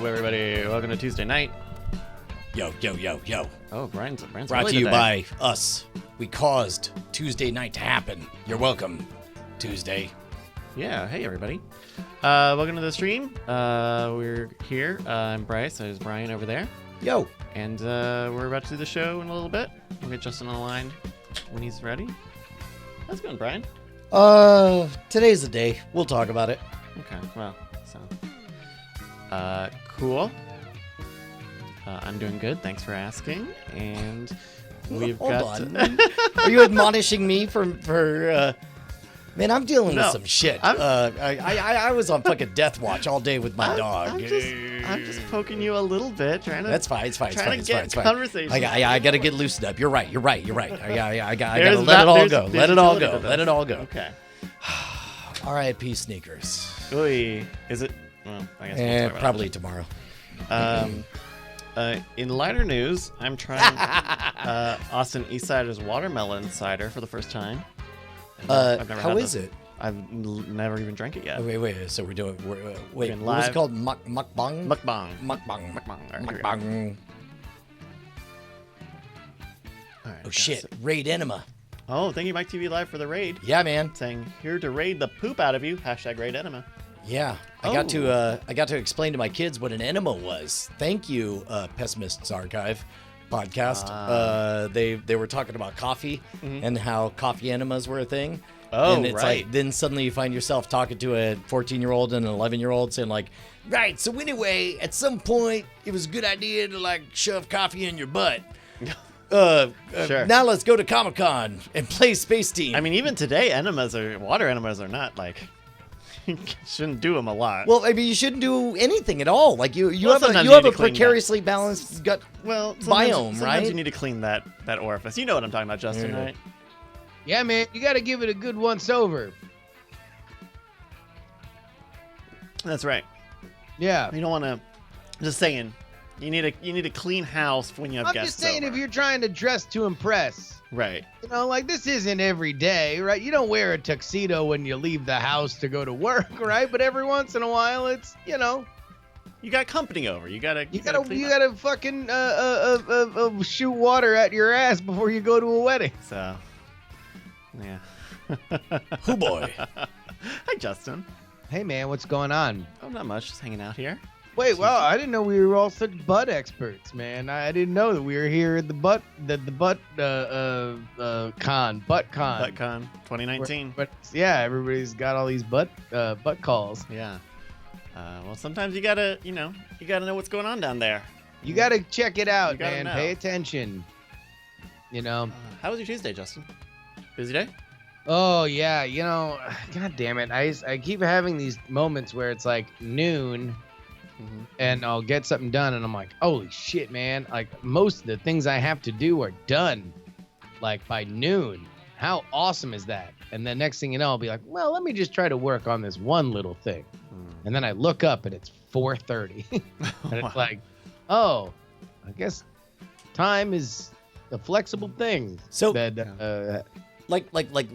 everybody. Welcome to Tuesday night. Yo. Oh, Brian's Brought early to you today. by us. We caused Tuesday night to happen. You're welcome, Tuesday. Yeah, hey everybody. Welcome to the stream. We're here. I'm Bryce. There's Brian over there. Yo. And we're about to do the show in a little bit. We'll get Justin on the line when he's ready. How's it going, Brian? Today's the day. We'll talk about it. Okay, well, so... cool. I'm doing good. Thanks for asking. And we've Hold got... on. Are you admonishing me for Man, I'm dealing with some shit. I was on fucking death watch all day with my dog. I'm just poking you a little bit, trying to... That's fine. It's fine. Conversation. I gotta get loosened up. You're right. I gotta There's let it all there's- go. there's Let it all utility go. to this. Let it all go. Okay. R.I.P. sneakers. Oy. Is it? Well, I guess we'll talk about Probably tomorrow. In lighter news, I'm trying Austin Eastsider's watermelon cider for the first time. I've never how had is this. it? I've never even drank it yet. Oh, wait. So we're doing. Wait, doing what was live- it called? Mukbang. Mukbang. Mukbang. All right, here we go. Mukbang. All right, Oh got shit! it. Raid Enema. Oh, thank you, Mike TV Live, for the raid. Yeah, man. Saying here to raid the poop out of you. # raid enema. Yeah, I got to explain to my kids what an enema was. Thank you, Pessimists Archive podcast. They were talking about coffee and how coffee enemas were a thing. Oh, and it's right. like then suddenly you find yourself talking to a 14-year-old and an 11-year-old saying like, right. So anyway, at some point it was a good idea to like shove coffee in your butt. Sure. Now let's go to Comic-Con and play Space Team. I mean, even today, water enemas are not like... shouldn't do them a lot. Well, I mean, you shouldn't do anything at all. Like you Well, have sometimes you you have need a to clean precariously balanced gut sometimes biome, sometimes right? you need to clean that orifice. You know what I'm talking about, Justin, Yeah. right? Yeah, man, you got to give it a good once over. That's right. Yeah. You don't want to. Just saying, you need a clean house when you have I'm guests just saying, over. if you're trying to dress to impress, Right. you know, like this isn't every day, right? You don't wear a tuxedo when you leave the house to go to work, right? But every once in a while, it's, you know, You got company over. You gotta you clean up. gotta fucking shoot water at your ass before you go to a wedding. So, yeah. Oh boy. Hi, Justin. Hey, man, what's going on? Oh, not much. Just hanging out here. Wait, well, I didn't know we were all such butt experts, man. I didn't know that we were here at the butt con. ButtCon 2019. But yeah, everybody's got all these butt calls. Yeah. Well, sometimes you gotta know what's going on down there. You got to check it You out, gotta man. know. Pay attention. You know. How was your Tuesday, Justin? Busy day? Oh yeah, you know, god damn it. I keep having these moments where it's like noon and I'll get something done and I'm like, holy shit, man. Like most of the things I have to do are done like by noon. How awesome is that? And then next thing you know, I'll be like, well, let me just try to work on this one little thing. And then I look up and it's 4:30. And it's like, oh, I guess time is a flexible thing. So that like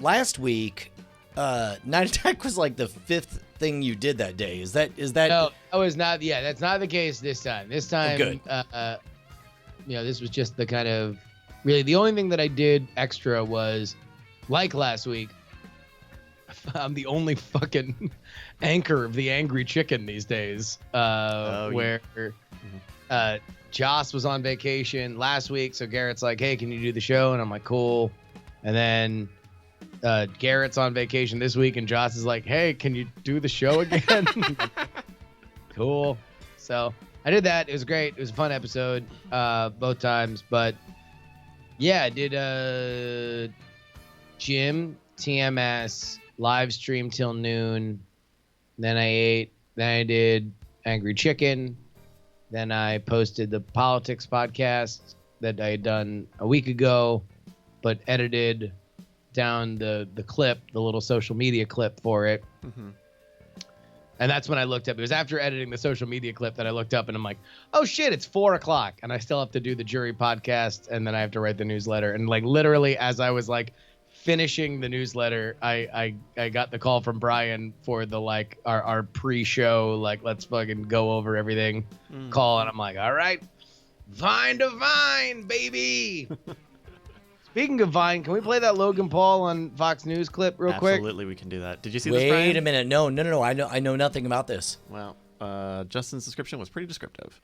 last week, Night Attack was like the 5th thing you did that day. Is that No, that was not. Yeah, that's not the case this time. This time, good. This was just the kind of really the only thing that I did extra was like last week. I'm the only fucking anchor of the Angry Chicken these days. Where Joss was on vacation last week, so Garrett's like, "Hey, can you do the show?" And I'm like, "Cool." And then Garrett's on vacation this week, and Joss is like, "Hey, can you do the show again?" Cool. So I did that. It was great. It was a fun episode both times. But yeah, I did gym, TMS, live stream till noon. Then I ate. Then I did Angry Chicken. Then I posted the politics podcast that I had done a week ago, but edited down the clip, the little social media clip for it. And that's when I looked up. It was after editing the social media clip that I looked up and I'm like, oh shit, it's 4:00 and I still have to do the jury podcast and then I have to write the newsletter. And like literally as I was like finishing the newsletter, I got the call from Brian for the our pre-show, let's fucking go over everything call, and I'm like, all right, Vine to Vine, baby. Speaking of Vine, can we play that Logan Paul on Fox News clip real quick? Absolutely, we can do that. Did you see this, Brian? Wait a minute. No. I know nothing about this. Well, Justin's description was pretty descriptive.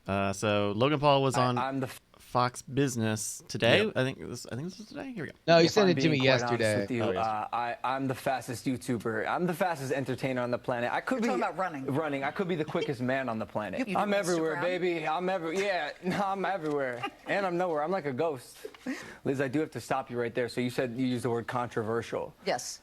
So Logan Paul was on Fox Business today. Yep. I think this was today. Here we go. No, you sent it to me yesterday. I'm the fastest YouTuber. I'm the fastest entertainer on the planet. I could be talking about running. I could be the quickest man on the planet. I'm everywhere, baby. I'm everywhere. I'm everywhere, and I'm nowhere. I'm like a ghost. Liz, I do have to stop you right there. So you said you used the word controversial. Yes.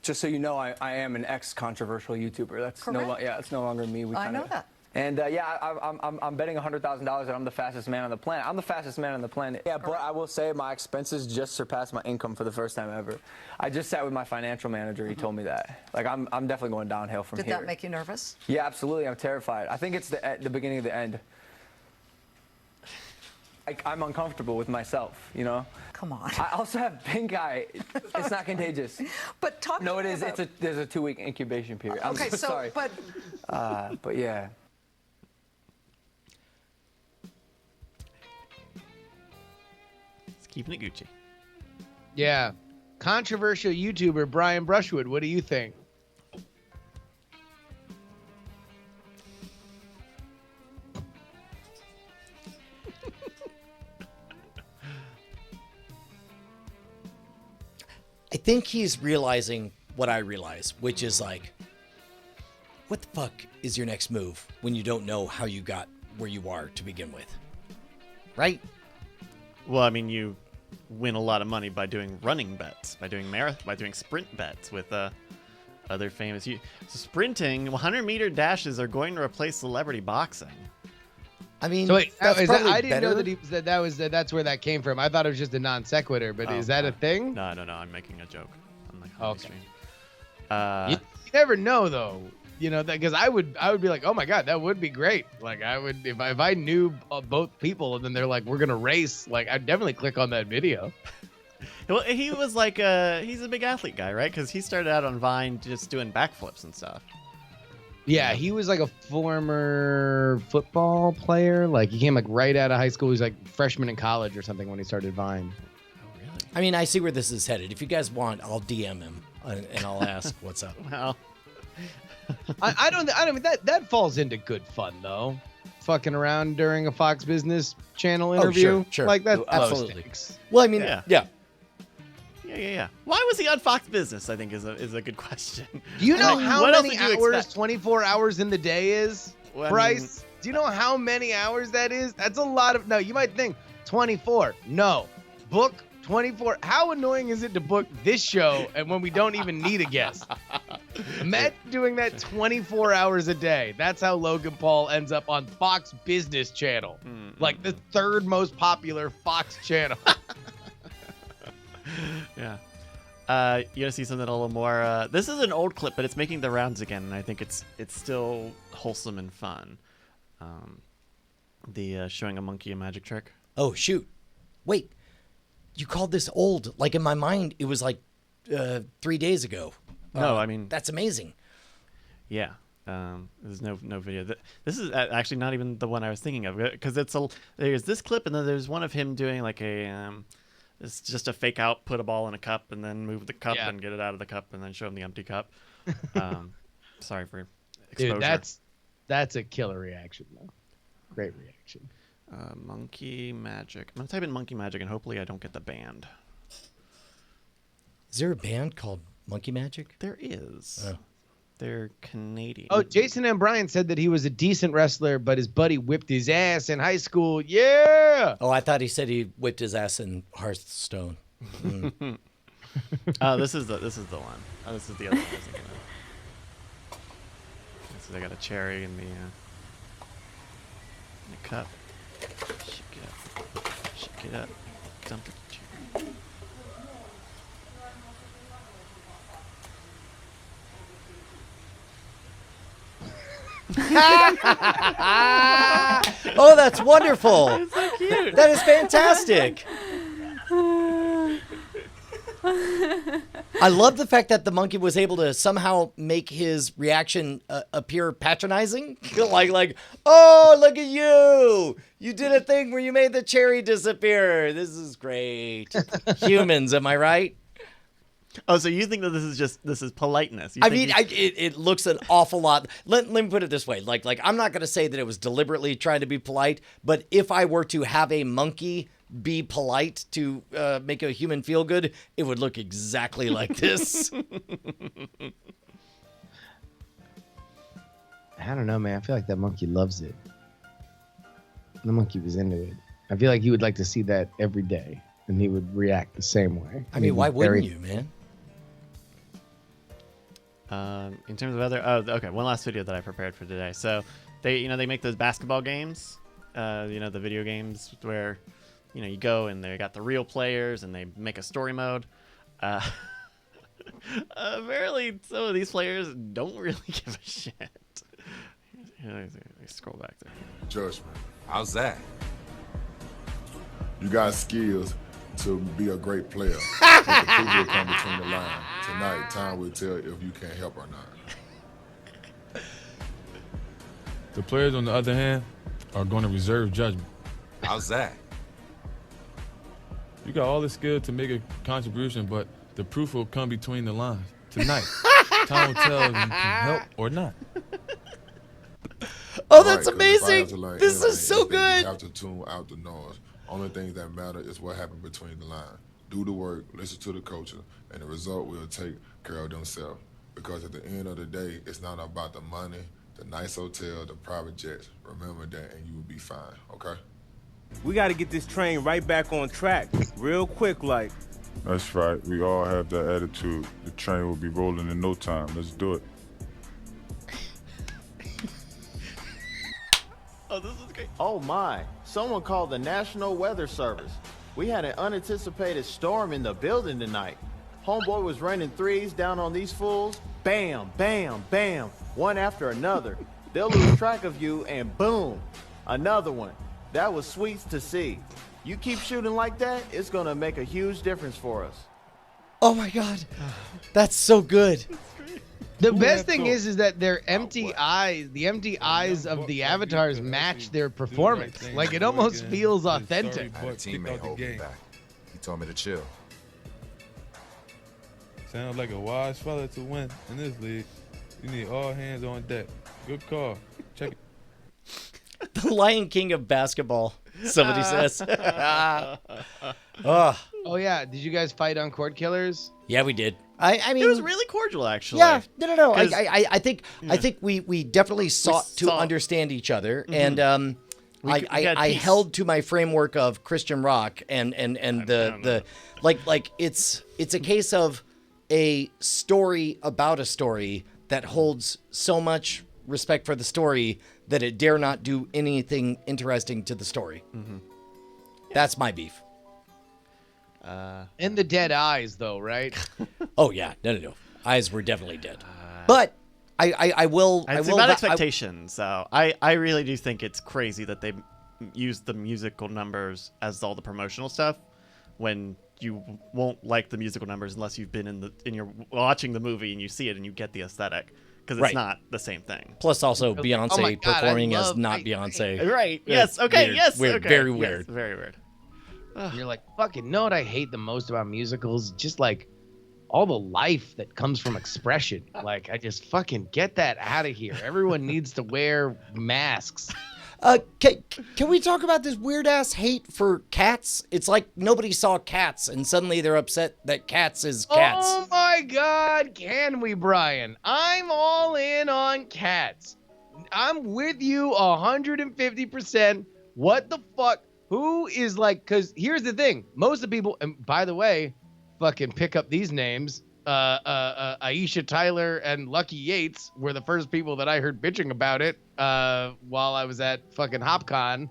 Just so you know, I am an ex-controversial YouTuber. That's correct. It's no longer me. I know that. And I'm betting $100,000 that I'm the fastest man on the planet. I'm the fastest man on the planet. Yeah, but I will say my expenses just surpassed my income for the first time ever. I just sat with my financial manager. He told me that. Like I'm definitely going downhill from here. Did that make you nervous? Yeah, absolutely. I'm terrified. I think it's the beginning of the end. I'm uncomfortable with myself, you know. Come on. I also have pink eye. It's not contagious. But talk. No, it is. There's a 2-week incubation period. I'm so sorry. But yeah. Keeping it Gucci. Yeah. Controversial YouTuber Brian Brushwood. What do you think? I think he's realizing what I realize, which is like, what the fuck is your next move when you don't know how you got where you are to begin with? Right? Well, I mean, you win a lot of money by doing running bets, by doing sprint bets with other famous. So sprinting, 100-meter dashes are going to replace celebrity boxing. I mean, so wait, that's probably I didn't know better. that's where that came from. I thought it was just a non sequitur, but is that a thing? No. I'm making a joke on the comedy stream. You never know though. You know, because I would be like, oh my god, that would be great. Like I would if I knew both people and then they're like, we're gonna race. Like I'd definitely click on that video. Well, he was like he's a big athlete guy, right? Because he started out on Vine just doing backflips and stuff. Yeah, he was like a former football player. Like he came like right out of high school. He was like freshman in college or something when he started Vine. Oh really? I mean, I see where this is headed. If you guys want, I'll DM him and I'll ask what's up. Well. I don't mean that falls into good fun though. Fucking around during a Fox Business Channel interview. Oh, sure. Like that's absolutely. Well, I mean, yeah. Why was he on Fox Business? I think is a good question. Do you know how what many hours 24 hours in the day is? Well, Bryce, do you know how many hours that is? That's a lot of. No, you might think 24. No, book 24. How annoying is it to book this show and when we don't even need a guest? Imagine doing that 24 hours a day. That's how Logan Paul ends up on Fox Business Channel, like the third most popular Fox channel. Yeah. You gotta see something a little more. This is an old clip, but it's making the rounds again, and I think it's still wholesome and fun. The showing a monkey a magic trick. Oh shoot! Wait, you called this old? Like in my mind, it was like 3 days ago. No, I mean that's amazing. Yeah. There's no video. This is actually not even the one I was thinking of, because there's this clip, and then there's one of him doing like it's just a fake out, put a ball in a cup, and then move the cup and get it out of the cup, and then show him the empty cup. Sorry for exposure. Dude, that's a killer reaction, though. Great reaction. Monkey magic. I'm gonna type in monkey magic, and hopefully I don't get the band. Is there a band called Monkey Magic? There is. Oh. They're Canadian. Oh, Jason and Brian said that he was a decent wrestler, but his buddy whipped his ass in high school. Yeah. Oh, I thought he said he whipped his ass in Hearthstone. This is the one. This is the other one I was thinking of. So they got a cherry in the cup. Shake it up. Dump the cherry. Oh, that's wonderful. That's so cute. That is fantastic. I love the fact that the monkey was able to somehow make his reaction appear patronizing. like, oh, look at you. You did a thing where you made the cherry disappear. This is great. Humans, am I right? Oh, so you think that this is politeness? You I think mean, it looks an awful lot. Let me put it this way. Like I'm not going to say that it was deliberately trying to be polite, but if I were to have a monkey be polite to make a human feel good, it would look exactly like this. I don't know, man. I feel like that monkey loves it. The monkey was into it. I feel like he would like to see that every day, and he would react the same way. I mean, why wouldn't you, man? in terms of other, okay, one last video that I prepared for today. So they make those basketball games, the video games where, you go and they got the real players and they make a story mode. Apparently, some of these players don't really give a shit. Let me scroll back there. Judgment. How's that? You got skills to be a great player. But the proof will come between the lines. Tonight, time will tell if you can help or not. The players, on the other hand, are going to reserve judgment. How's that? You got all the skill to make a contribution, but the proof will come between the lines. Tonight, time will tell if you can help or not. Oh, that's Right, 'cause if I amazing. have to learn This is anything, so it's that good. You have to tune out the noise. Only thing that matter is what happened between the lines. Do the work, listen to the coaches, and the result will take care of themselves. Because at the end of the day, it's not about the money, the nice hotel, the private jets. Remember that, and you will be fine. Okay? We got to get this train right back on track, real quick, like. That's right. We all have that attitude. The train will be rolling in no time. Let's do it. Oh, this is great. Oh my, someone called the National Weather Service. We had an unanticipated storm in the building tonight. Homeboy was raining threes down on these fools. Bam, bam, bam, one after another. They'll lose track of you and boom, another one. That was sweet to see. You keep shooting like that, it's gonna make a huge difference for us. Oh my God, that's so good. The best thing is that their empty eyes, the empty eyes of the avatars match their performance. Like, it almost feels authentic. I had a teammate hold me back. He told me to chill. Sounds like a wise fella to win in this league. You need all hands on deck. Good call. Check it. The Lion King of basketball, somebody says. Oh. Oh yeah, did you guys fight on Court Killers? Yeah, we did. I mean, It was really cordial, actually. yeah, no. 'Cause- I think we definitely sought to saw- understand each other, Mhm. and We had I peace. held to my framework of Christian rock, and the like it's a case of a story about a story that holds so much respect for the story that it dare not do anything interesting to the story. Mm-hmm. That's my beef. And the dead eyes, though, right? Oh yeah, no. Eyes were definitely dead. But I will. It's about expectations. So I really do think it's crazy that they use the musical numbers as all the promotional stuff when you won't like the musical numbers unless you've been in your watching the movie and you see it and you get the aesthetic, because it's Right. not the same thing. Plus, also Beyonce Oh my God, performing I as love- not I- Beyonce. Right. Yeah, Yes. Okay. weird, Yes. weird, Okay. very yes, weird. Very weird. You're like, fucking know what I hate the most about musicals? Just like all the life that comes from expression. Like, I just fucking get that out of here. Everyone needs to wear masks. Can we talk about this weird ass hate for Cats? It's like nobody saw Cats, and suddenly they're upset that Cats is Cats. Oh my God, can we, Brian? I'm all in on Cats. I'm with you 150%. What the fuck? Who is like, because here's the thing. Most of the people, and by the way, fucking pick up these names. Aisha Tyler and Lucky Yates were the first people that I heard bitching about it while I was at fucking HopCon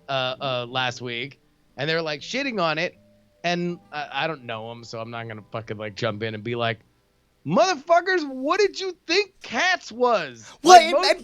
last week. And they're like shitting on it. And I don't know them, so I'm not going to fucking like jump in and be like, Motherfuckers, what did you think Cats was? Well, Like,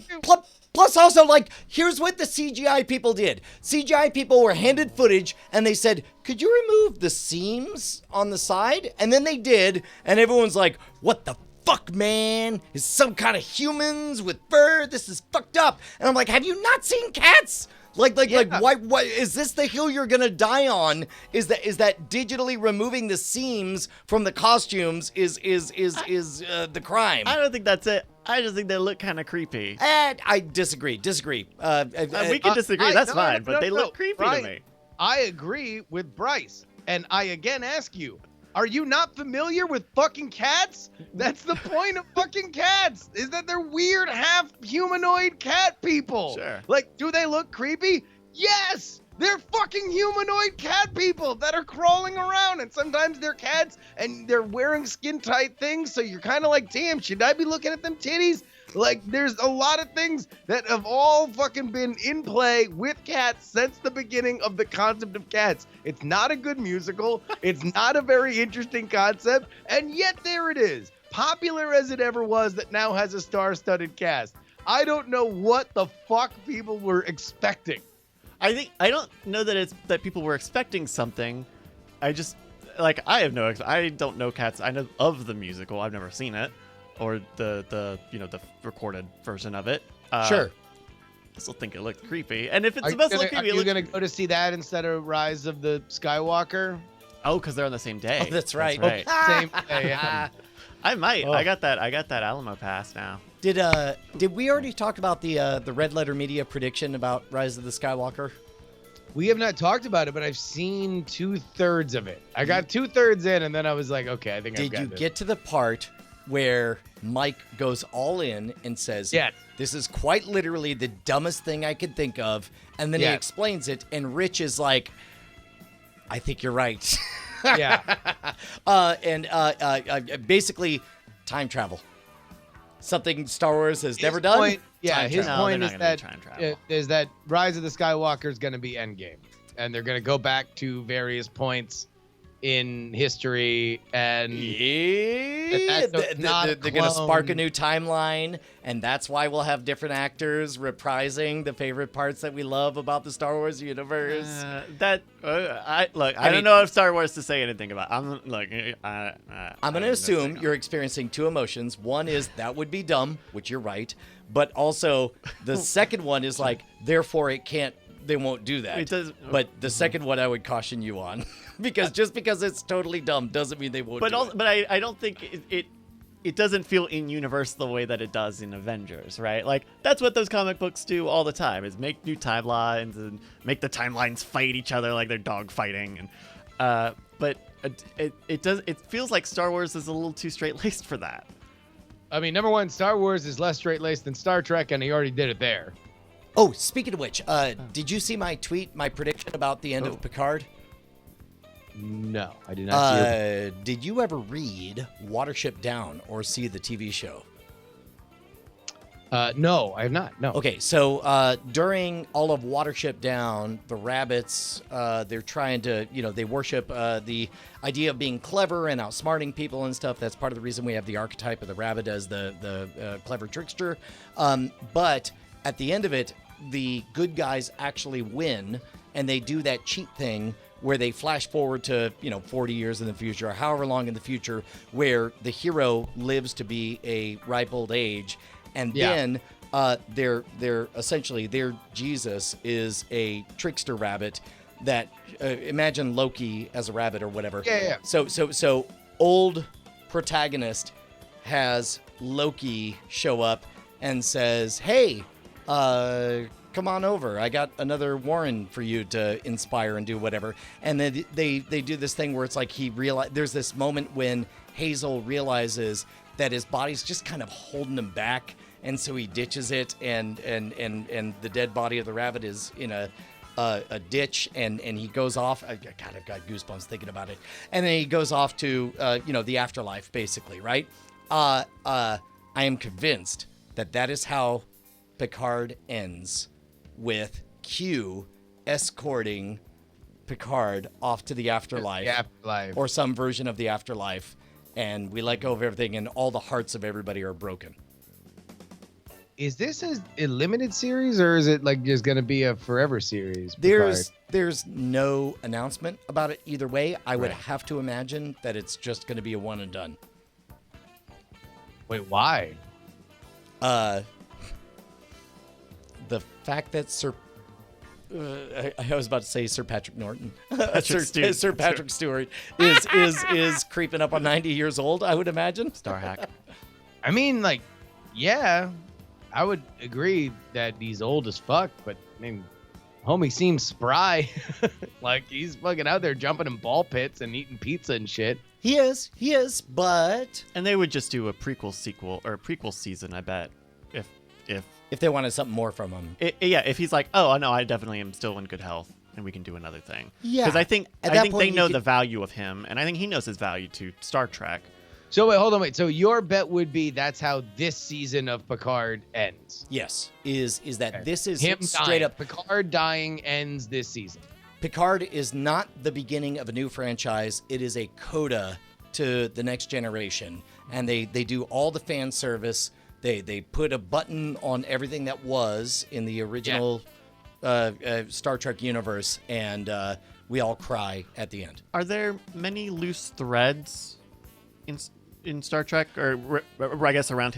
plus also, like, here's what the CGI people did. CGI people were handed footage, and they said, could you remove the seams on the side? And then they did, and everyone's like, what the fuck, man? Is some kind of humans with fur? This is fucked up. And I'm like, have you not seen Cats? Like, why is this the hill you're gonna die on? Is that digitally removing the seams from the costumes is the crime? I don't think that's it. I just think they look kind of creepy. I disagree. We can disagree. That's fine, but they look creepy Brian, to me. I agree with Bryce, and I again ask you. Are you not familiar with fucking cats? That's the point of fucking cats, is that they're weird half humanoid cat people. Sure. Like, do they look creepy? Yes! They're fucking humanoid cat people that are crawling around, and sometimes they're cats and they're wearing skin tight things, so you're kind of like, damn, should I be looking at them titties? Like, there's a lot of things that have all fucking been in play with cats since the beginning of the concept of Cats. It's not a good musical. It's not a very interesting concept. And yet there it is. Popular as it ever was, that now has a star-studded cast. I don't know what the fuck people were expecting. I don't know that people were expecting something. I just, like, I don't know Cats. I know of the musical. I've never seen it. Or the recorded version of it. Sure. I still think it looked creepy. And if it's Are supposed to look you creepy, gonna go to see that instead of Rise of the Skywalker? Oh, because they're on the same day. Oh, that's right. Same day, yeah. I might. Oh. I got that Alamo pass now. Did we already talk about the Red Letter Media prediction about Rise of the Skywalker? We have not talked about it, but I've seen 2/3 of it. I got 2/3 in, and then I was like, okay, I think I've got Did you this. get to the part where Mike goes all in and says, Yes. this is quite literally the dumbest thing I could think of, and then he Yes. explains it, and Rich is like, I think you're right. Yeah. Basically, time travel. Something Star Wars has never done. Point, yeah, Time his travel. point they're is not gonna that do time travel. is that Rise of the Skywalker is going to be Endgame, and they're going to go back to various points in history, and Yeah, that's not a they're going to spark a clone. new timeline, and that's why we'll have different actors reprising the favorite parts that we love about the Star Wars universe. I don't mean- know if Star Wars to say anything about. I'm going to assume you're experiencing two emotions. One is that would be dumb, which you're right, but also the second one is like, therefore they won't do that. It does- But the second one I would caution you on, because just because it's totally dumb doesn't mean they won't do it. But I don't think it doesn't feel in universe the way that it does in Avengers, right? Like, that's what those comic books do all the time, is make new timelines and make the timelines fight each other like they're dog fighting. And but it feels like Star Wars is a little too straight laced for that. I mean, number one, Star Wars is less straight-laced than Star Trek, and he already did it there. Oh, speaking of which, did you see my tweet, my prediction about the end of Picard? No, I did not see it. Did you ever read Watership Down or see the TV show? No, I have not. No. Okay, so during all of Watership Down, the rabbits, they're trying to, they worship the idea of being clever and outsmarting people and stuff. That's part of the reason we have the archetype of the rabbit as the clever trickster. But at the end of it, the good guys actually win, and they do that cheat thing where they flash forward to 40 years in the future or however long in the future, where the hero lives to be a ripe old age, and then they're essentially their Jesus is a trickster rabbit that imagine Loki as a rabbit or whatever. Yeah. So old protagonist has Loki show up and says, "Hey, come on over. I got another Warren for you to inspire and do whatever." And then they do this thing where it's like there's this moment when Hazel realizes that his body's just kind of holding him back, and so he ditches it, and the dead body of the rabbit is in a ditch, and he goes off. I've got goosebumps thinking about it. And then he goes off to the afterlife, basically, right? I am convinced that is how Picard ends, with Q escorting Picard off to the afterlife, or some version of the afterlife, and we let go of everything, and all the hearts of everybody are broken. Is this a limited series, or is it like just going to be a forever series? There's no announcement about it either way. I would have to imagine that it's just going to be a one and done. Wait, why? The fact that I was about to say Sir Patrick Norton, Sir Patrick Stewart is creeping up on 90 years old. I would imagine. Star hack. I mean, like, yeah, I would agree that he's old as fuck, but I mean, homie seems spry. Like he's fucking out there jumping in ball pits and eating pizza and shit. He is, but and they would just do a prequel season, I bet, if they wanted something more from him. If he's like, oh no, I definitely am still in good health, and we can do another thing. Yeah, because I think they know the value of him, and I think he knows his value to Star Trek. So wait, hold on, wait. So your bet would be that's how this season of Picard ends? Yes, is that this is him straight dying. up Picard dying ends this season. Picard is not the beginning of a new franchise. It is a coda to the next generation, and they do all the fan service. They put a button on everything that was in the original Star Trek universe, and we all cry at the end. Are there many loose threads in Star Trek, or I guess around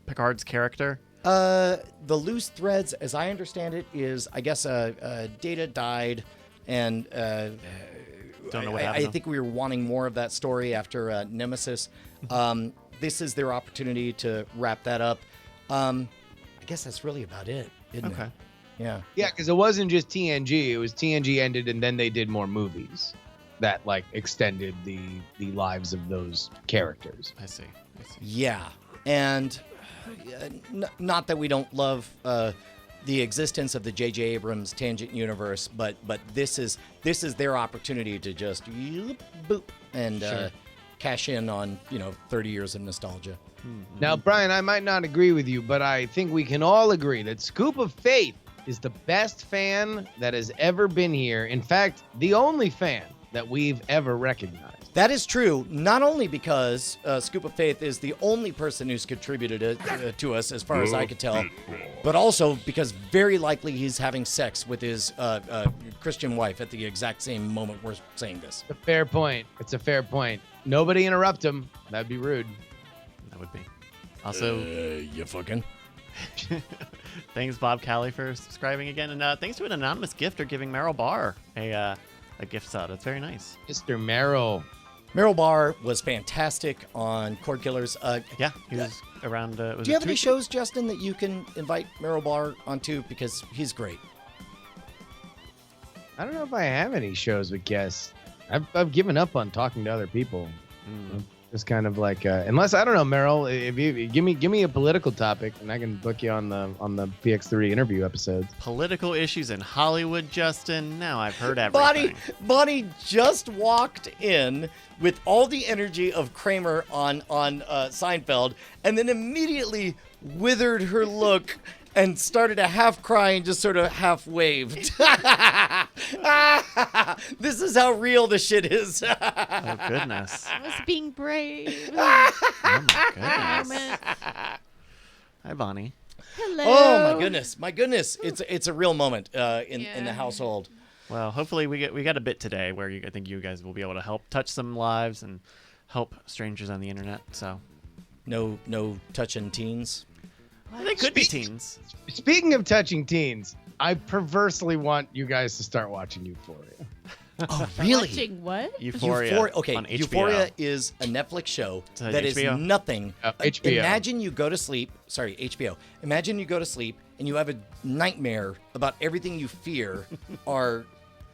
Picard's character? The loose threads, as I understand it, is I guess Data died, and don't know what happened. I think we were wanting more of that story after Nemesis. This is their opportunity to wrap that up. I guess that's really about it, isn't it? Yeah. Yeah, because it wasn't just TNG. It was TNG ended, and then they did more movies that like extended the lives of those characters. I see. Yeah, and not that we don't love the existence of the J.J. Abrams Tangent universe, but this is their opportunity to just boop and cash in on 30 years of nostalgia. Now, Brian, I might not agree with you, but I think we can all agree that Scoop of Faith is the best fan that has ever been here. In fact, the only fan that we've ever recognized. That is true, not only because Scoop of Faith is the only person who's contributed to us, as far as I could tell, but also because very likely he's having sex with his Christian wife at the exact same moment we're saying this. It's a fair point. It's a fair point. Nobody interrupt him. That'd be rude. That would be. Also, you fucking. Thanks, Bob Callie, for subscribing again, and thanks to an anonymous gifter giving Meryl Barr a gift sub. That's very nice. Mr. Meryl. Meryl Barr was fantastic on Cord Killers. Yeah, he was around. Do you have any shows, Justin, that you can invite Meryl Barr onto? Because he's great. I don't know if I have any shows with guests. I've given up on talking to other people. Just kind of like, unless I don't know, Meryl, if you give me a political topic, and I can book you on the PX30 interview episodes. Political issues in Hollywood, Justin. Now I've heard everything. Bonnie just walked in with all the energy of Kramer on Seinfeld, and then immediately withered her look and started to half cry and just sort of half waved. This is how real the shit is. Oh, goodness. I was being brave. Oh, my goodness. Hi, Bonnie. Hello. Oh, my goodness. It's a real moment in the household. Well, hopefully we got a bit today where I think you guys will be able to help touch some lives and help strangers on the internet. So, no touching teens. Well, they could be teens. Speaking of touching teens, I perversely want you guys to start watching Euphoria. Oh, really? Watching what? Euphoria. Okay, on HBO. Euphoria is a Netflix show that is HBO? nothing. HBO. Imagine you go to sleep. Sorry, HBO. Imagine you go to sleep and you have a nightmare about everything you fear our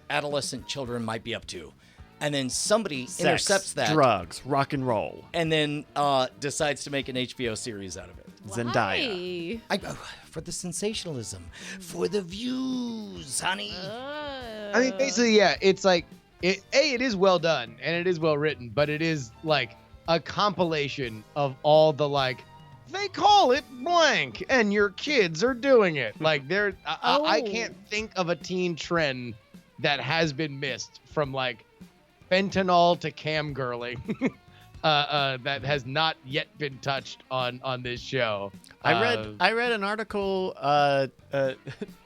adolescent children might be up to. And then somebody Sex, intercepts that. drugs, rock and roll. And then decides to make an HBO series out of it. Zendaya. For the sensationalism. For the views, honey. I mean, basically, yeah, it's like, it is well done, and it is well written, but it is like a compilation of all the like, they call it blank, and your kids are doing it. Like, I can't think of a teen trend that has been missed, from like fentanyl to cam girling. that has not yet been touched on this show. I read an article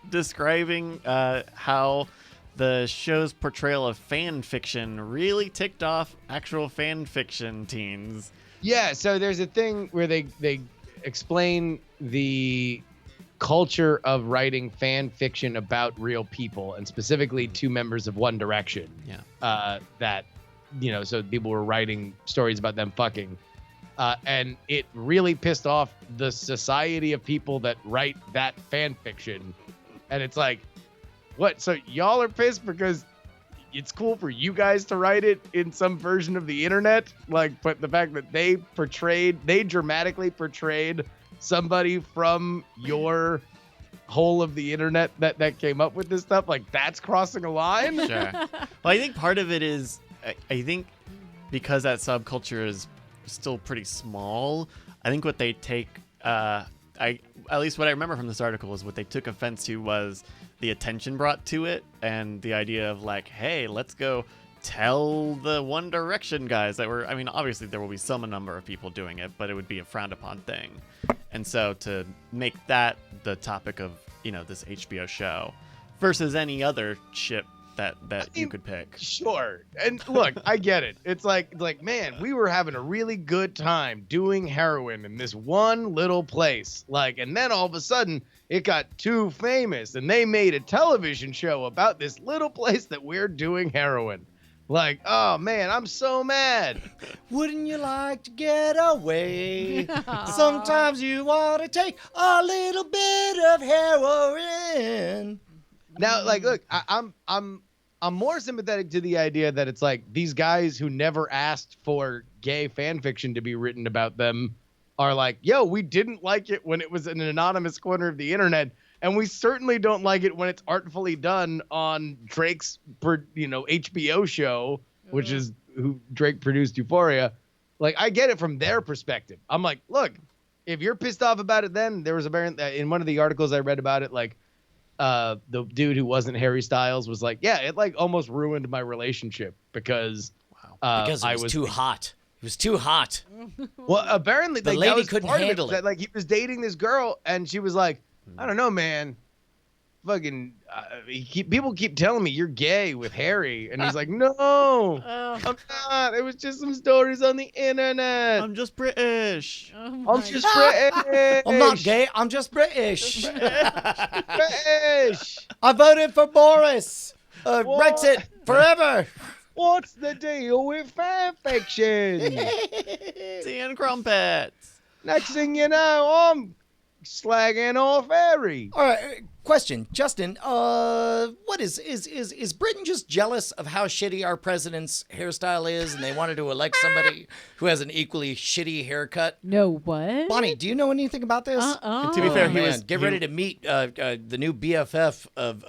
describing how the show's portrayal of fan fiction really ticked off actual fan fiction teens. Yeah, so there's a thing where they explain the culture of writing fan fiction about real people, and specifically two members of One Direction. Yeah. That, so people were writing stories about them fucking. And it really pissed off the society of people that write that fan fiction. And it's like, what? So y'all are pissed because it's cool for you guys to write it in some version of the internet? But the fact that they dramatically portrayed somebody from your whole of the internet that came up with this stuff, that's crossing a line? Sure. Well, I think part of it is, I think because that subculture is still pretty small, I think what they take, at least what I remember from this article is what they took offense to was the attention brought to it and the idea of hey, let's go tell the One Direction guys that were, obviously there will be some number of people doing it, but it would be a frowned upon thing. And so to make that the topic of, this HBO show versus any other ship that you could pick. Sure. And look, I get it. It's like, man, we were having a really good time doing heroin in this one little place. And then all of a sudden it got too famous and they made a television show about this little place that we're doing heroin. Oh man, I'm so mad. Wouldn't you like to get away? Sometimes you want to take a little bit of heroin. Now, look, I'm more sympathetic to the idea that it's these guys who never asked for gay fan fiction to be written about them are yo, we didn't like it when it was in an anonymous corner of the internet, and we certainly don't like it when it's artfully done on Drake's, HBO show, which is who Drake produced Euphoria. I get it from their perspective. I'm look, if you're pissed off about it, then there was in one of the articles I read about it, the dude who wasn't Harry Styles was yeah, it almost ruined my relationship because because it was too hot. It was too hot. Well, apparently the lady couldn't handle it. That, he was dating this girl and she was like, I don't know, man. Fucking people keep telling me you're gay with Harry, and he's like, no, I'm not. It was just some stories on the internet. I'm just British. I'm just British. I'm not gay. I'm just British. British. I voted for Boris. Brexit forever. What's the deal with fan fiction? Tea and crumpets. Next thing you know, I'm slagging off Harry. All right, question, Justin. What is Britain just jealous of how shitty our president's hairstyle is, and they wanted to elect somebody who has an equally shitty haircut? No, what? Bonnie, do you know anything about this? And to be fair, get ready to meet the new BFF of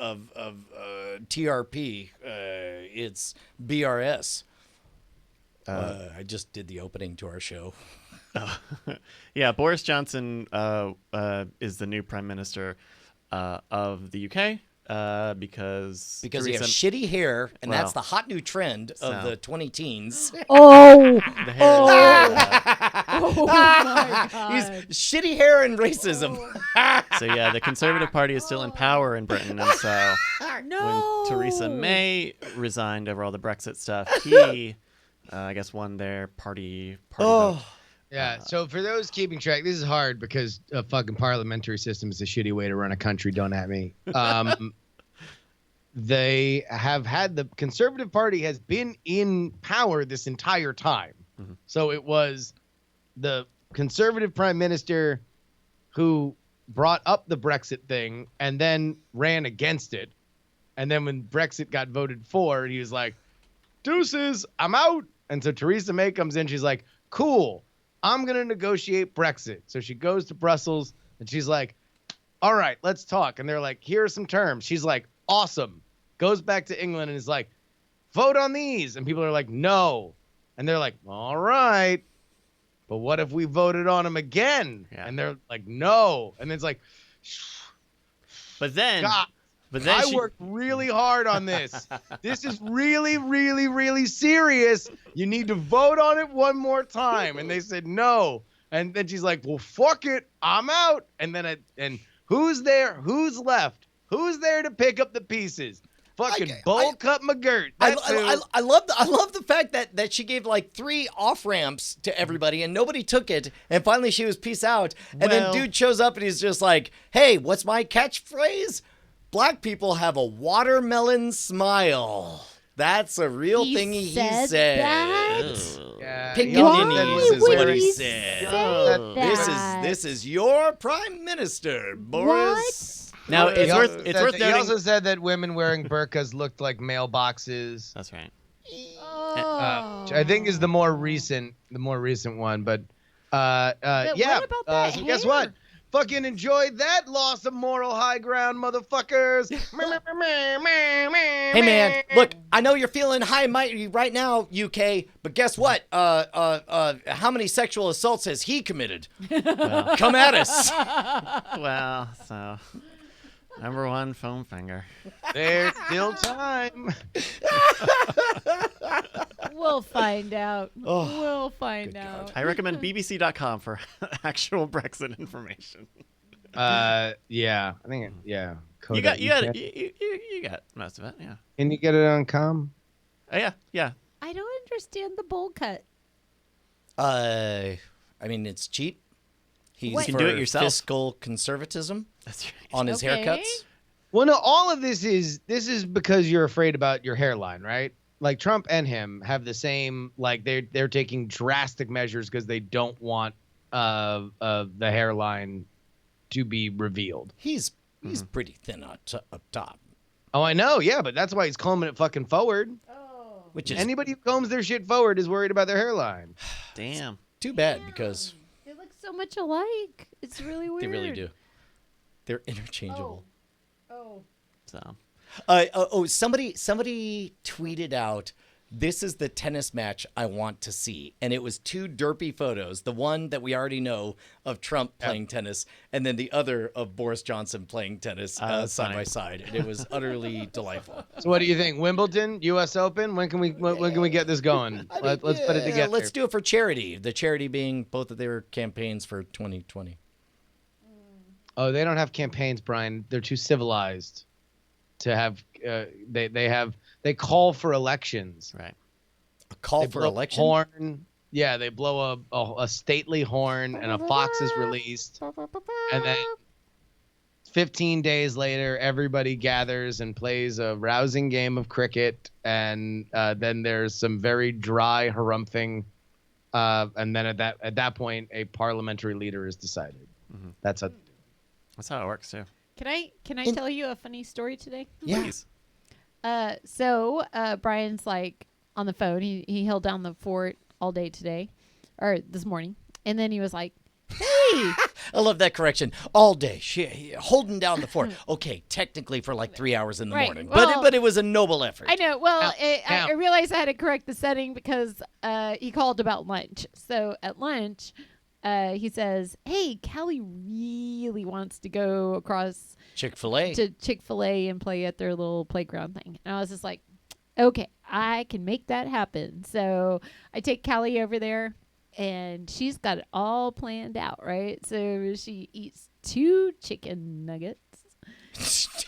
TRP. It's BRS. I just did the opening to our show. Yeah, Boris Johnson is the new prime minister of the UK because he has shitty hair, and that's the hot new trend of the 20-teens. Oh, the hair oh my God. He's shitty hair and racism. So yeah, the Conservative Party is still in power in Britain, and so when Theresa May resigned over all the Brexit stuff, he, I guess, won their party vote. Yeah, so for those keeping track, this is hard because a fucking parliamentary system is a shitty way to run a country. Don't at me. They have had the Conservative Party has been in power this entire time. Mm-hmm. So it was the Conservative Prime Minister who brought up the Brexit thing and then ran against it. And then when Brexit got voted for, he was like, deuces, I'm out. And so Theresa May comes in. She's like, cool. I'm going to negotiate Brexit. So she goes to Brussels and she's like, all right, let's talk. And they're like, here are some terms. She's like, awesome. Goes back to England and is like, vote on these. And people are like, no. And they're like, all right. But what if we voted on them again? Yeah. And they're like, no. And it's like, but then, But then I worked really hard on this. This is really, really, really serious. You need to vote on it one more time. And they said no. And then she's like, well, fuck it. I'm out. And then and who's there? Who's left? Who's there to pick up the pieces? Fucking Bowl Cut McGirt. I love the fact that she gave like 3 off ramps to everybody and nobody took it. And finally she was peace out. And then dude shows up and he's just like, hey, what's my catchphrase? Black people have a watermelon smile. That's a real thing he said. Yeah, Pickaninnies is what he say said. that? This is your prime minister, Boris. Now it's He worth also noting. He also said that women wearing burqas looked like mailboxes. That's right. Oh. I think is the more recent one, but But yeah. what about that So guess hair? what? Fucking enjoy that loss of moral high ground, motherfuckers. Hey man, look, I know you're feeling high and mighty right now, UK, but guess what? How many sexual assaults has he committed? Come at us. Well, so number 1, foam finger. There's still time. We'll find out. Oh, We'll find out. I recommend BBC.com for actual Brexit information. Yeah, I think yeah. You got most of it. Yeah. Can you get it on com? Yeah. I don't understand the bowl cut. I mean, it's cheap. He's You can for do it yourself. fiscal conservatism That's right. on his Okay. haircuts. Well, no, all of this is because you're afraid about your hairline, right? Like Trump and him have the same, like they're taking drastic measures because they don't want the hairline to be revealed. He's pretty thin up top. Oh, I know, yeah, but that's why he's combing it fucking forward. Which is Anybody who combs their shit forward is worried about their hairline. Damn. too bad because They look so much alike. It's really weird. they really do. They're interchangeable. Oh. So Somebody tweeted out, "This is the tennis match I want to see," and it was 2 derpy photos. The one that we already know of Trump playing tennis, and then the other of Boris Johnson playing tennis side funny. by side, and it was utterly delightful. So what do you think? Wimbledon, U.S. Open? When can we get this going? Let's put it together. Let's do it for charity. The charity being both of their campaigns for 2020. Oh, they don't have campaigns, Brian. They're too civilized to have. They call for elections. right. A call They for blow a election. horn. Yeah, they blow a stately horn, and a fox is released, and then 15 days later, everybody gathers and plays a rousing game of cricket, and then there's some very dry harumphing, and then at that point, a parliamentary leader is decided. Mm-hmm. That's how it works too. Can I tell you a funny story today? Yeah. Please. So Brian's like on the phone. He held down the fort all day today, or this morning, and then he was like, "Hey." I love that correction. All day, holding down the fort. Okay, technically for like 3 hours in the Right. morning, Well, but it was a noble effort. I know. Well, Now. I realized I had to correct the setting because he called about lunch. So at lunch, he says, "Hey, Callie really wants to go across Chick-fil-A. to Chick-fil-A and play at their little playground thing." And I was just like, "Okay, I can make that happen." So I take Callie over there, and she's got it all planned out, right? So she eats 2 chicken nuggets.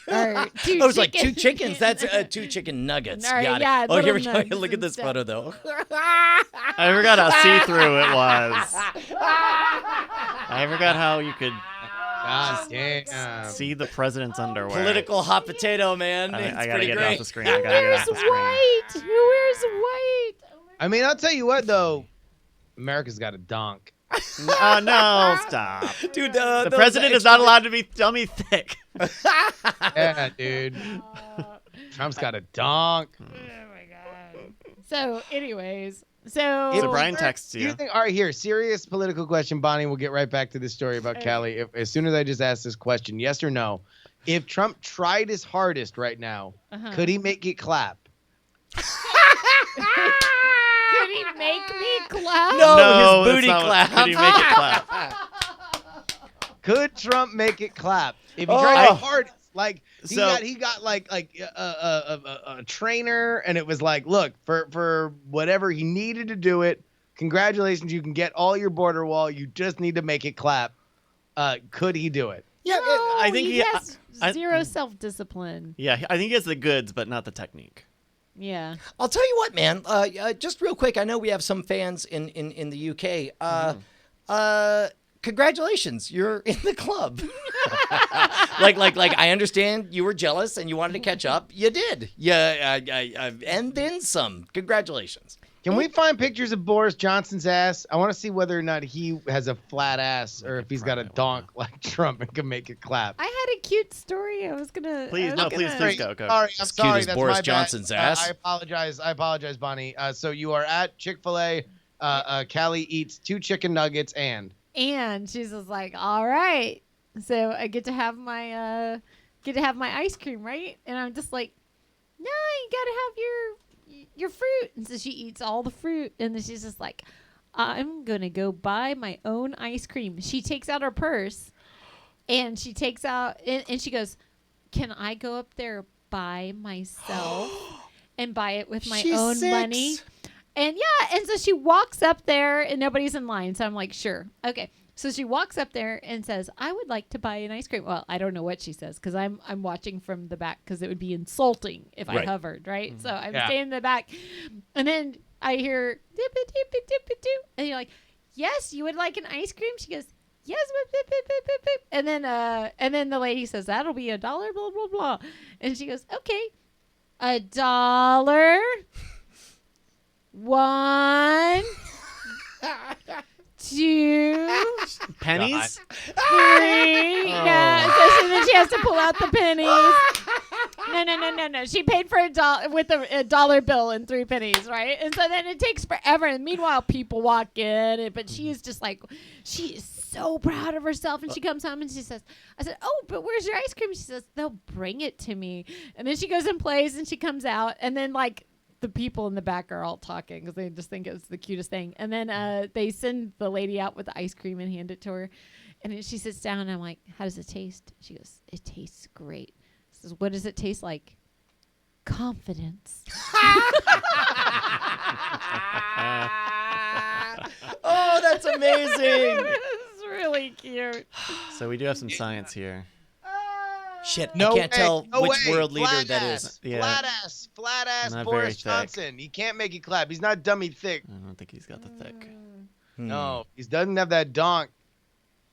Or 2 I was like, 2 chicken- chickens? That's 2 chicken nuggets. All right, Got it. yeah, Oh, here little we go. nuggets Look at and this stuff. photo, though. I forgot how see-through it was. I forgot how you could God damn. see the president's underwear. Political hot potato, man. I It's gotta pretty get it great. off the screen. I gotta get it off Who the screen. wears white? I mean, I'll tell you what though, America's got a donk. Oh no! Stop. Dude, The president is not allowed to be dummy thick. Yeah, dude. Trump's got a donk. So, anyways, so So Brian texts Do you. you think? All right, here, serious political question, Bonnie. We'll get right back to this story about Callie. As soon as I just ask this question, yes or no? If Trump tried his hardest right now, could he make it clap? could he make me clap? No, his that's booty not what- clap. Could he make it clap? Could Trump make it clap? If he Oh. tried his hardest. Like So- he got like a trainer, and it was like, look, for whatever he needed to do it. Congratulations, you can get all your border wall. You just need to make it clap. Could he do it? Yeah, I think he has I- zero self-discipline. Yeah, I think he has the goods, but not the technique. Yeah. I'll tell you what, man. Just real quick, I know we have some fans in the UK. Congratulations, you're in the club. like I understand you were jealous and you wanted to catch up. You did. Yeah, and then some. Congratulations. Can we find pictures of Boris Johnson's ass? I want to see whether or not he has a flat ass or if he's got a donk like Trump and can make it clap. I had a cute story. I was gonna. Please, no, please go. Sorry, I'm As cute sorry. as That's Boris my bad. Johnson's ass. I apologize, Bonnie. So you are at Chick-fil-A. Callie eats 2 chicken nuggets and she's just like, all right. So I get to have my ice cream, right? And I'm just like, no, you gotta have your fruit. And so she eats all the fruit, and then she's just like, I'm gonna go buy my own ice cream. She takes out her purse, and she takes out and she goes, can I go up there by myself and buy it with my own money? And and so she walks up there and nobody's in line. So I'm like, sure. Okay. So she walks up there and says, I would like to buy an ice cream. Well, I don't know what she says because I'm watching from the back because it would be insulting if I hovered, right? So I'm standing in the back. And then I hear dip it, dip it, dip it, dip. And you're like, yes, you would like an ice cream? She goes, yes, whip, whip, whip, whip, whip, whip. And then the lady says, that'll be $1, blah, blah, blah. And she goes, okay, $1. 1, 2, Pennies? 3. Yeah. So then she has to pull out the pennies. No. She paid for $1 with a dollar bill and 3 pennies, right? And so then it takes forever. And meanwhile, people walk in, but she is just like, she is so proud of herself. And she comes home and she says, I said, oh, but where's your ice cream? She says, they'll bring it to me. And then she goes and plays and she comes out. And then like, the people in the back are all talking because they just think it's the cutest thing. And then they send the lady out with the ice cream and hand it to her. And then she sits down and I'm like, how does it taste? She goes, it tastes great. I says, what does it taste like? Confidence. Oh, that's amazing. It's really cute. So we do have some science here. Shit, I can't tell which world leader that is. Yeah. Flat ass Not Boris very thick. Johnson. He can't make it clap. He's not dummy thick. I don't think he's got the thick. No, he doesn't have that donk.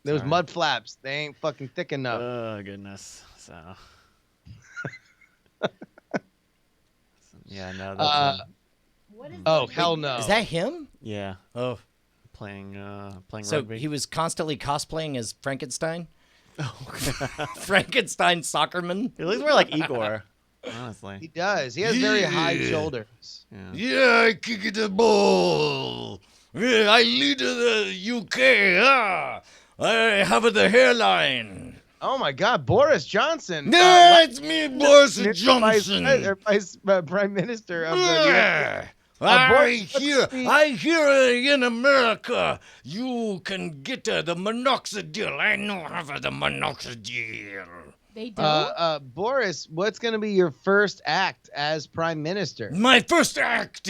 Those mud flaps, they ain't fucking thick enough. Oh, goodness. So. Yeah, no. That's oh, hell no. Is that him? Yeah. Oh. Playing So rugby. he was constantly cosplaying as Frankenstein? Frankenstein soccerman? He looks more like Igor, honestly. He does. He has very high shoulders. Yeah, I kick the ball. Yeah, I lead the UK. I have the hairline. Oh my God, Boris Johnson. Yeah, it's me, Boris Johnson. Vice Prime Minister of the Yeah. I hear in America you can get the minoxidil. I know how the minoxidil. They don't. Boris, what's going to be your first act as Prime Minister? My first act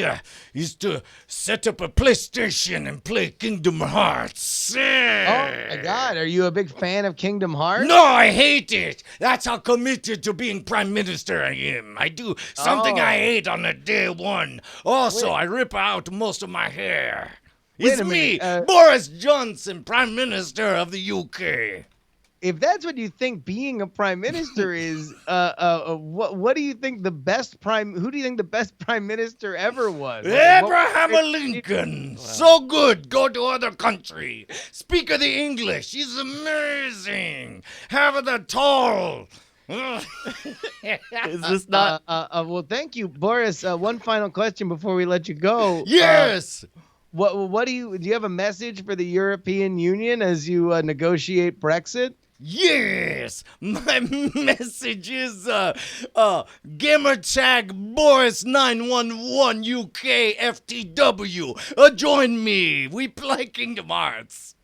is to set up a PlayStation and play Kingdom Hearts. Oh my God, are you a big fan of Kingdom Hearts? No, I hate it. That's how committed to being Prime Minister I am. I do something I hate on the day one. Also, I rip out most of my hair. It's me, Boris Johnson, Prime Minister of the UK. If that's what you think being a prime minister is, what do you think the best who do you think the best prime minister ever was? Abraham Lincoln. So good. Go to other country. Speak of the English. He's amazing. Have the tall. Is this not? Well, thank you, Boris. One final question before we let you go. Yes. What do you have a message for the European Union as you negotiate Brexit? Yes, my message is gamer tag Boris911 UK FTW. Join me. We play Kingdom Hearts.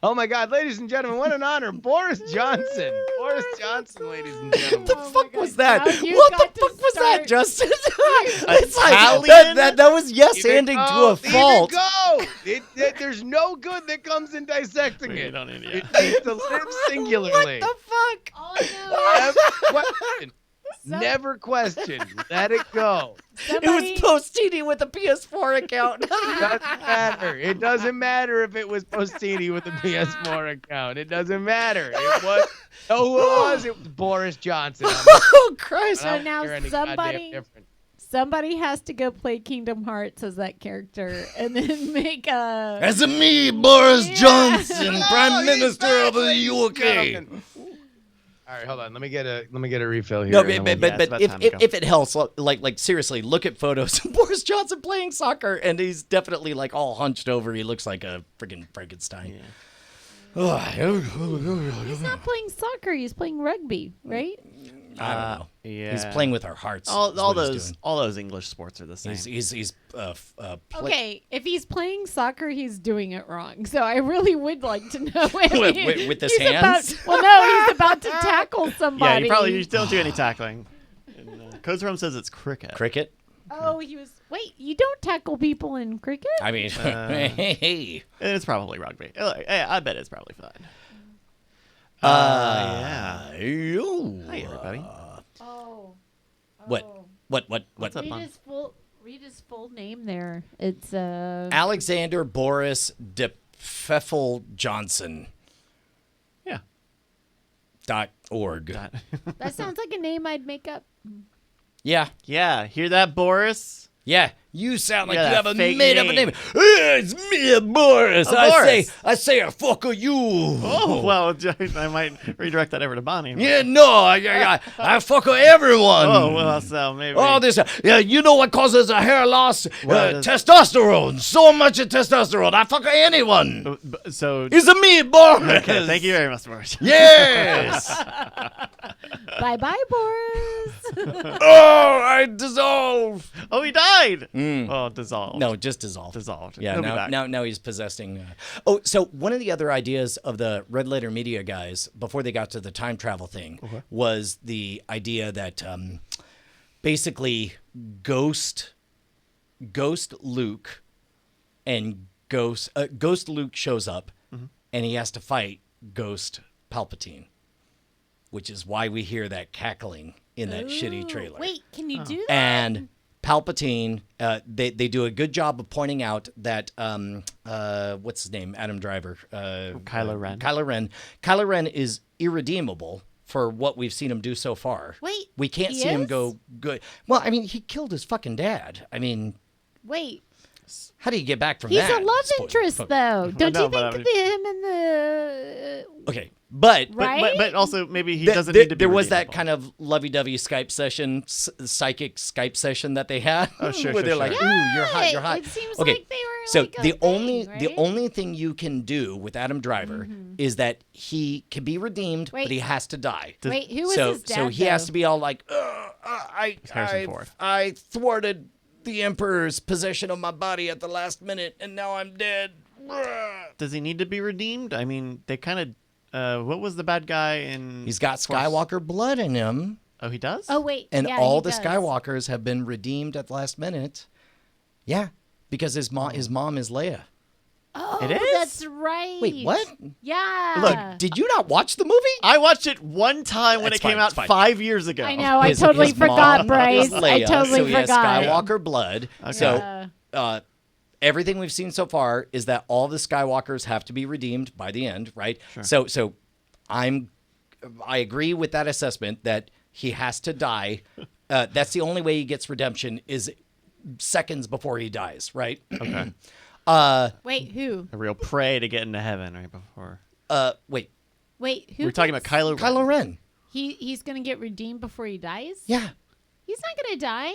Oh my God, ladies and gentlemen, what an honor, Boris Johnson. Boris Johnson, ladies and gentlemen. What the fuck was that? Now you What got the to fuck was that, start- Justin? It's like Italian? that was yes ending to a fault. There you go. There's no good that comes in dissecting We it. don't need It needs to live singularly. What the fuck? Oh Never question. Never question. Let it go. It was Postini with a PS4 account. Doesn't matter. It doesn't matter if it was Postini with a PS4 account. It doesn't matter. It was. Oh, who it was? It was Boris Johnson. Oh Christ! So now somebody has to go play Kingdom Hearts as that character, and then make a. As me, Boris Johnson, Oh, Prime he's Minister back, of the ladies and UK. gentlemen. All right, hold on. Let me get a refill here. No, and then but, we'll- but, Yeah, it's but about if, time to if, go. if it helps, like seriously, look at photos of Boris Johnson playing soccer, and he's definitely like all hunched over. He looks like a freaking Frankenstein. He's not playing soccer. He's playing rugby, right? I don't know. Yeah. He's playing with our hearts. All is what he's those doing. all those English sports are the same. He's Okay, if he's playing soccer, he's doing it wrong. So I really would like to know if with his he's hands? About, well, no, he's about to tackle somebody. Yeah, you don't do any tackling. Coach Rome says it's cricket. Cricket. Oh, he was. Wait, you don't tackle people in cricket? I mean, hey. It's probably rugby. I bet it's probably fine. Yeah. Hi, everybody. Oh. What? What? What's up, Mom? Read his full name there. It's Alexander Boris de Pfeffel Johnson. Yeah. .org. that sounds like a name I'd make up. Yeah. Yeah. Hear that, Boris? Yeah, you sound like Yeah, you have that a fake made up a name. name. It's me, Boris. Boris. I say a fuck of you. Oh, well, I might redirect that over to Bonnie. Yeah, no, I fuck of everyone. Oh, well, so maybe. All this, you know what causes a hair loss? What is- Testosterone. So much of testosterone. I fuck of anyone. So. It's a me, Boris. Okay, thank you very much, Boris. Yes. Bye, Boris. Oh, I dissolve. Oh, he died. Oh, dissolved. No, just dissolved. Dissolved. Yeah, He'll be back. now he's possessing. Oh, so one of the other ideas of the Red Letter Media guys before they got to the time travel thing was the idea that basically Ghost Luke and Ghost Luke shows up and he has to fight Ghost Palpatine, which is why we hear that cackling in that shitty trailer. Wait, can you do that? And Palpatine, they do a good job of pointing out that what's his name? Adam Driver. Kylo Ren. Kylo Ren is irredeemable for what we've seen him do so far. Wait, we can't he see him is? go good. Well, I mean, he killed his fucking dad. I mean, Wait. how do you get back from He's that? a love Spoiler. interest, Fuck. though. Don't know, you but think him and the... Okay, but Right? But also, maybe he Th- doesn't there, need to be there was that redeemable. kind of lovey-dovey Skype session, psychic Skype session that they had. Oh, sure, where sure, they're like, sure. "Ooh, you're hot, you're hot." It seems okay, like they were so like a the thing, only right? thing you can do with Adam Driver is that he can be redeemed, Wait. but he has to die. Wait, who was so his dad, so he has though? to be all like, Harrison Ford. I thwarted the Emperor's possession of my body at the last minute, and now I'm dead. Does he need to be redeemed? I mean, they kind of. What was the bad guy in? He's got Force- Skywalker blood in him. Oh, he does. Oh, wait. And yeah, all he the does. Skywalkers have been redeemed at the last minute. Yeah, because his mom is Leia. Oh, It is? that's right. Wait, what? Yeah. Look, did you not watch the movie? I watched it one time when That's it came fine, out it's fine. 5 years ago. I know. I His- totally his forgot, mom Bryce. is I Leia, totally so he has forgot. Skywalker blood. Okay. So everything we've seen so far is that all the Skywalkers have to be redeemed by the end, right? Sure. So I agree with that assessment that he has to die. That's the only way he gets redemption is seconds before he dies, right? Okay. Wait, who? A real prey to get into heaven right before. Wait, Wait, who? We're talking about Kylo Ren. Kylo Ren. He's gonna get redeemed before he dies? Yeah. He's not gonna die.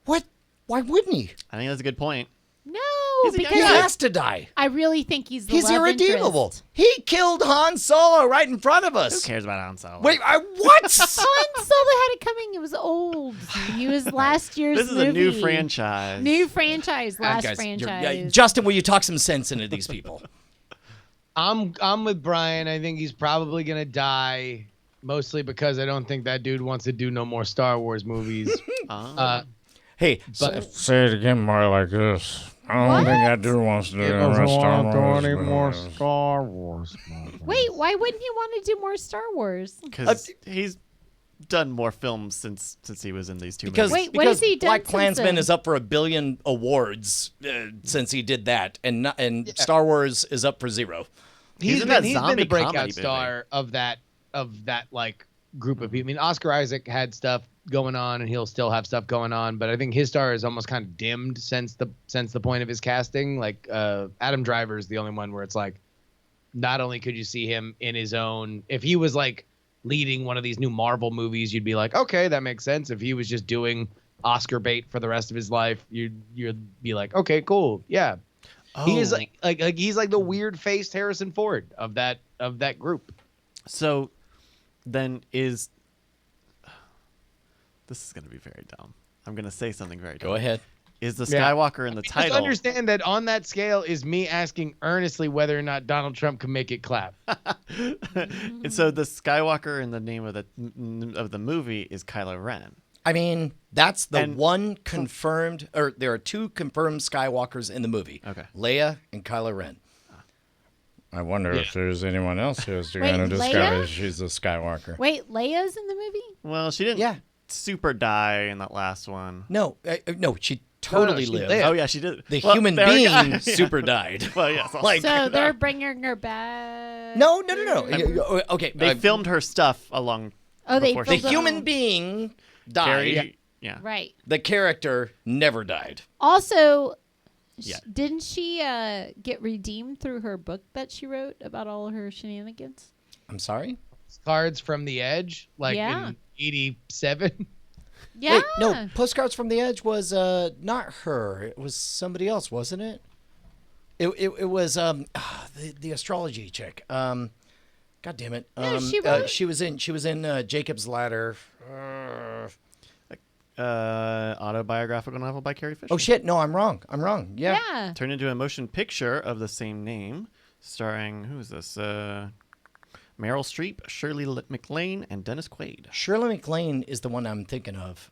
What? Why wouldn't he? I think that's a good point. No, He's a because He young has to die. I really think he's the He's love irredeemable. interest. He killed Han Solo right in front of Who us. cares about Han Solo? Wait, what? Han Solo had it coming. It was old. He was last year's This is movie. a new franchise. New franchise. Last Guys, franchise. Justin, will you talk some sense into these people? I'm with Brian. I think he's probably gonna die, mostly because I don't think that dude wants to do no more Star Wars movies. Hey, say it again more like this. I don't think that dude wants to do any more Star Wars movies. Wait, why wouldn't he want to do more Star Wars? Because he's done more films since he was in these two because, movies. Wait, what has he done Black since Klansman then? is up for 1 billion awards since he did that, and Star Wars is up for 0. He's in been that the zombie breakout comedy star of that like group of people. I mean, Oscar Isaac had stuff going on, and he'll still have stuff going on, but I think his star is almost kind of dimmed since the point of his casting. Like Adam Driver is the only one where it's like, not only could you see him in his own, if he was like leading one of these new Marvel movies, you'd be like, okay, that makes sense. If he was just doing Oscar bait for the rest of his life, you'd be like, okay, cool, yeah. He is like he's like the weird faced Harrison Ford of that group. So then this is going to be very dumb. I'm going to say something very dumb. Go ahead. Is the Skywalker in the title? Just understand that on that scale is me asking earnestly whether or not Donald Trump can make it clap. And so the Skywalker in the name of the movie is Kylo Ren. I mean, that's the one confirmed, or there are 2 confirmed Skywalkers in the movie. Okay. Leia and Kylo Ren. I wonder if there's anyone else who's going to Wait, discover Leia? she's a Skywalker. Wait, Leia's in the movie? Well, she didn't super die in that last one. No, she totally she lived. lived. Oh, yeah, she did. The Well, human there we go. being super died. Well, yes. Like, So they're bringing her back. no. Okay, They filmed her stuff along. Oh, they before the filmed human being died. Carrie, yeah. Right. The character never died. Also, Yeah. didn't she get redeemed through her book that she wrote about all her shenanigans? I'm sorry? Cards from the Edge, like in '87. Yeah. Wait, no, Postcards from the Edge was not her. It was somebody else, wasn't it? It was the astrology chick. God damn it. No, she wrote- she was in Jacob's Ladder. Autobiographical novel by Carrie Fisher. Oh shit, no, I'm wrong. Yeah. Yeah. Turned into a motion picture of the same name, starring, who is this? Meryl Streep, Shirley MacLaine, and Dennis Quaid. Shirley MacLaine is the one I'm thinking of.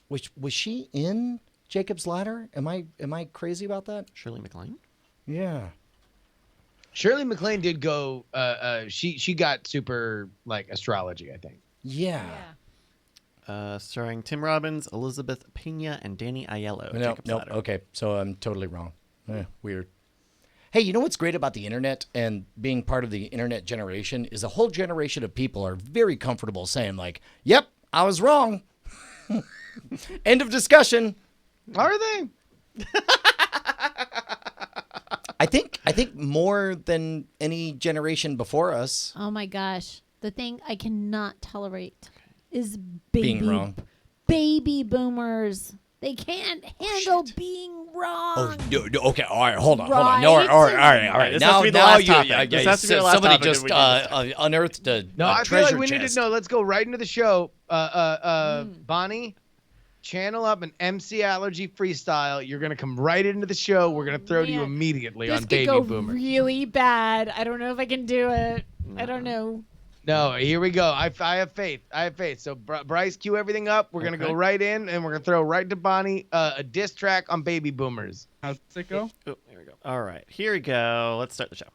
Was she in Jacob's Ladder? Am I crazy about that? Shirley MacLaine? Yeah. Shirley MacLaine did go. She got super like astrology, I think. Yeah. Starring Tim Robbins, Elizabeth Pena, and Danny Aiello. No, Jacob's no. Ladder. Okay, so I'm totally wrong. Weird. Hey, you know what's great about the internet and being part of the internet generation is a whole generation of people are very comfortable saying like, "Yep, I was wrong." End of discussion. Are they? I think more than any generation before us. Oh my gosh. The thing I cannot tolerate is Being wrong. baby boomers. They can't handle being wrong. Oh, no, okay. All right. Hold on. Right? No, all right. This has Now to be the last you, topic. This has to be the last somebody topic just and we can unearthed a No, I feel treasure like we need chest. to know. Let's go right into the show. Bonnie, channel up an MC Allergy freestyle. You're gonna come right into the show. We're gonna throw to you Man, immediately this on could Baby go Boomer. really bad. I don't know if I can do it. I don't know. No, here we go. I have faith. So Bryce, cue everything up. We're gonna go right in, and we're gonna throw right to Bonnie a diss track on Baby Boomers. How's it go? Oh, here we go. All right, here we go. Let's start the show.